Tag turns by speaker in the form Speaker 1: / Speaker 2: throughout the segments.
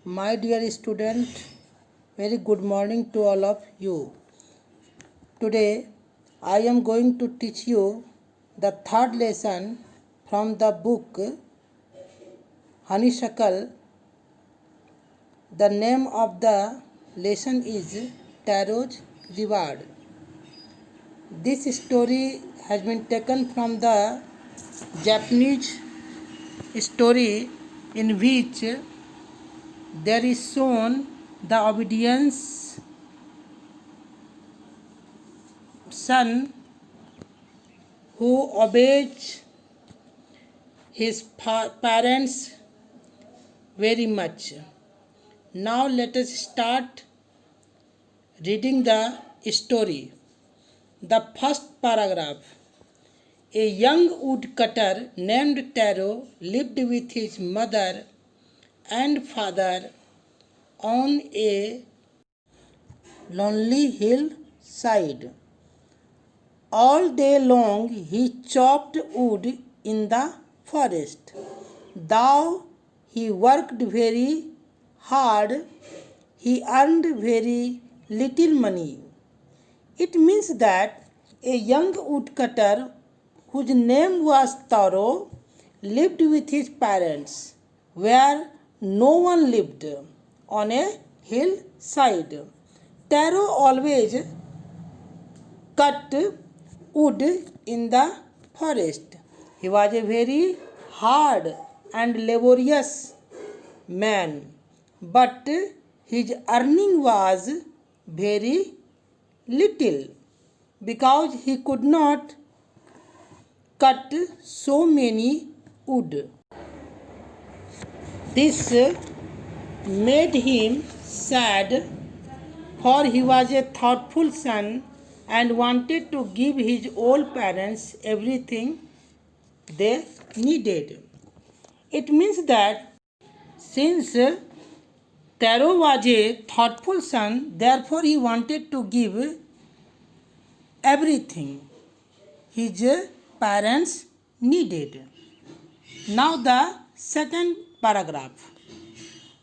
Speaker 1: My dear student, very good morning to all of you. Today I am going to teach you the third lesson from the book Honeysuckle. The name of the lesson is Taro's Reward. This story has been taken from the Japanese story in which there is shown the obedience son who obeys his parents very much. Now let us start reading the story. The first paragraph. A young woodcutter named Taro lived with his mother and father on a lonely hillside. All day long he chopped wood in the forest. Though he worked very hard, he earned very little money. It means that a young woodcutter whose name was Taro lived with his parents where no one lived, on a hillside. Taro always cut wood in the forest. He was a very hard and laborious man, but his earning was very little because he could not cut so many wood. This made him sad, for he was a thoughtful son and wanted to give his old parents everything they needed. It means that since Taro was a thoughtful son, therefore he wanted to give everything his parents needed. Now the second paragraph.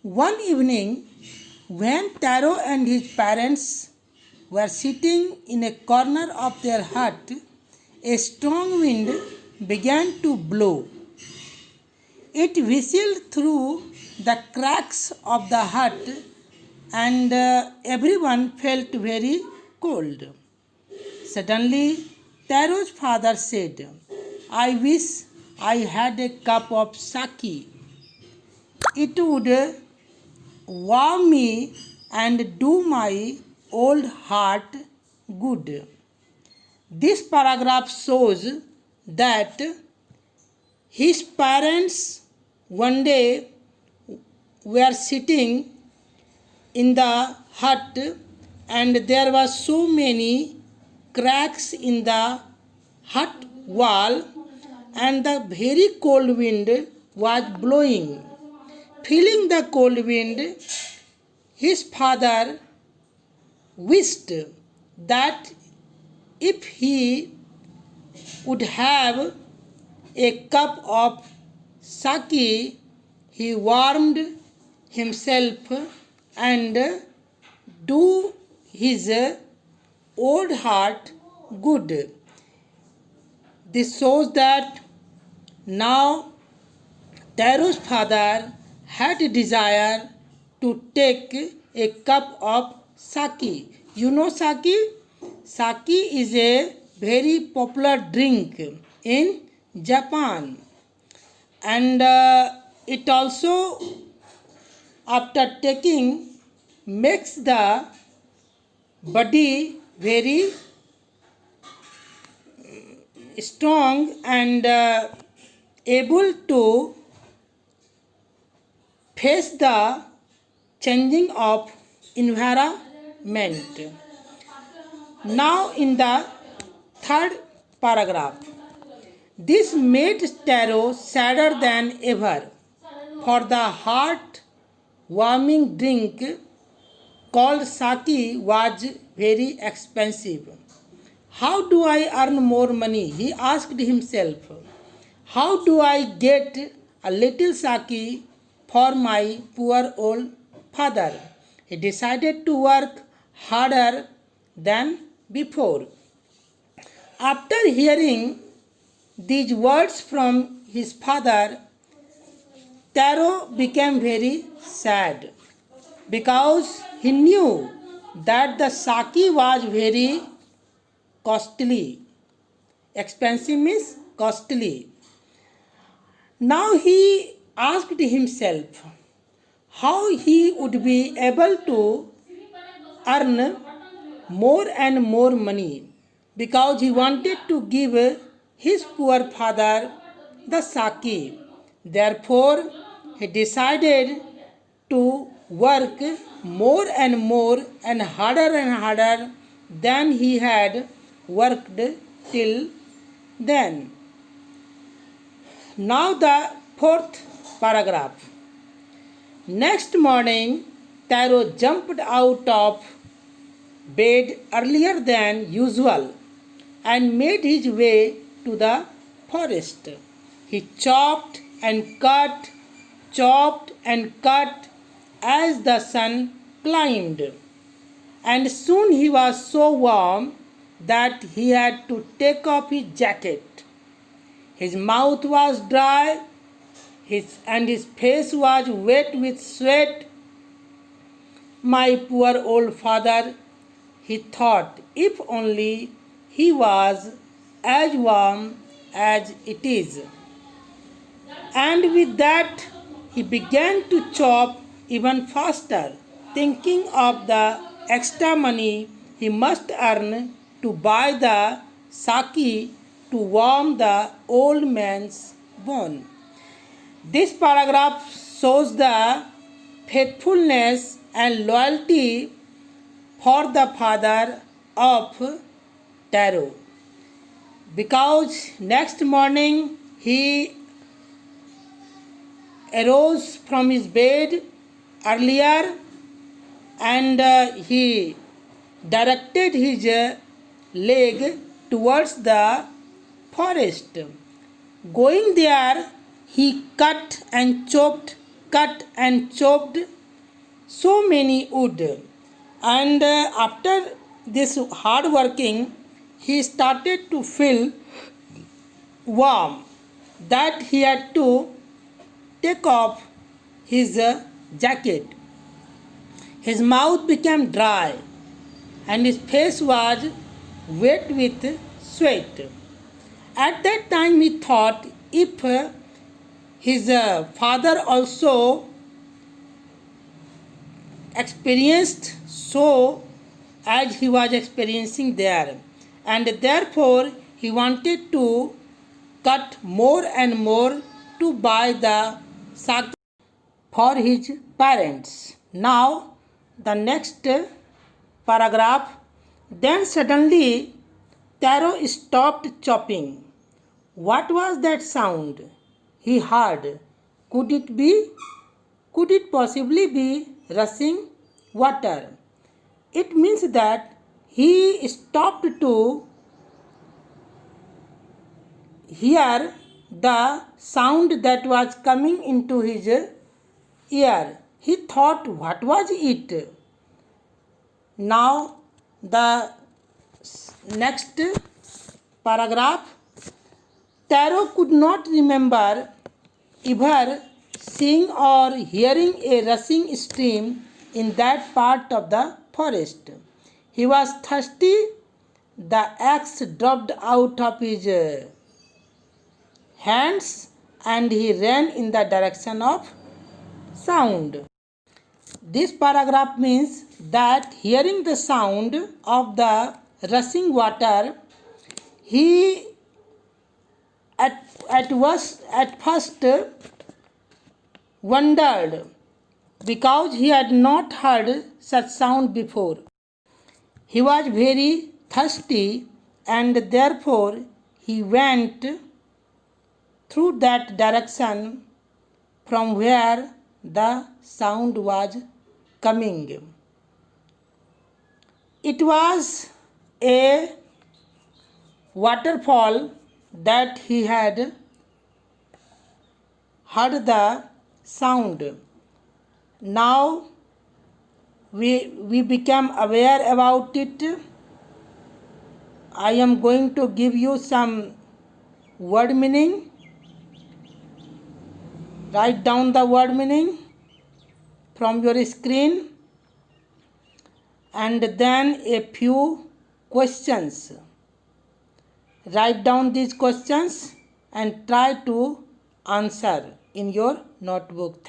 Speaker 1: One evening, when Taro and his parents were sitting in a corner of their hut, a strong wind began to blow. It whistled through the cracks of the hut, and everyone felt very cold. Suddenly, Taro's father said, "I wish I had a cup of sake. It would warm me and do my old heart good." This paragraph shows that his parents one day were sitting in the hut and there were so many cracks in the hut wall and the very cold wind was blowing. Feeling the cold wind, his father wished that if he would have a cup of sake, he warmed himself and do his old heart good. This shows that now Taro's father had a desire to take a cup of sake. You know sake? Sake is a very popular drink in Japan, and it also, after taking, makes the body very strong and able to face the changing of environment. Now in the third paragraph, this made Taro sadder than ever, for the heart-warming drink called sake was very expensive. How do I earn more money? He asked himself. How do I get a little sake for my poor old father. He decided to work harder than before. After hearing these words from his father, Taro became very sad because he knew that the sake was very costly. Expensive means costly. Now he asked himself how he would be able to earn more and more money because he wanted to give his poor father the sake. Therefore, he decided to work more and more and harder than he had worked till then. Now the fourth paragraph. Next morning, Taro jumped out of bed earlier than usual and made his way to the forest. He chopped and cut as the sun climbed, and soon he was so warm that he had to take off his jacket. His mouth was dry and his face was wet with sweat. My poor old father, he thought, if only he was as warm as it is. And with that, he began to chop even faster, thinking of the extra money he must earn to buy the sake to warm the old man's bone. This paragraph shows the faithfulness and loyalty for the father of Taro, because next morning he arose from his bed earlier and he directed his leg towards the forest. Going there, he cut and chopped so many wood, and after this hard working, he started to feel warm that he had to take off his jacket. His mouth became dry and his face was wet with sweat. At that time he thought, if his father also experienced so as he was experiencing there, and therefore he wanted to cut more and more to buy the sake for his parents. Now the next paragraph. Then suddenly Taro stopped chopping. What was that sound he heard? Could it possibly be rushing water? It means that he stopped to hear the sound that was coming into his ear. He thought, what was it? Now the next paragraph. Taro could not remember ever seeing or hearing a rushing stream in that part of the forest. He was thirsty. The axe dropped out of his hands and he ran in the direction of sound. This paragraph means that hearing the sound of the rushing water, he at first wondered because he had not heard such sound before. He was very thirsty and therefore he went through that direction from where the sound was coming. It was a waterfall that he had heard the sound. Now we became aware about it. I am going to give you some word meaning. Write down the word meaning from your screen, and then a few questions. Write down these questions and try to answer in your notebook.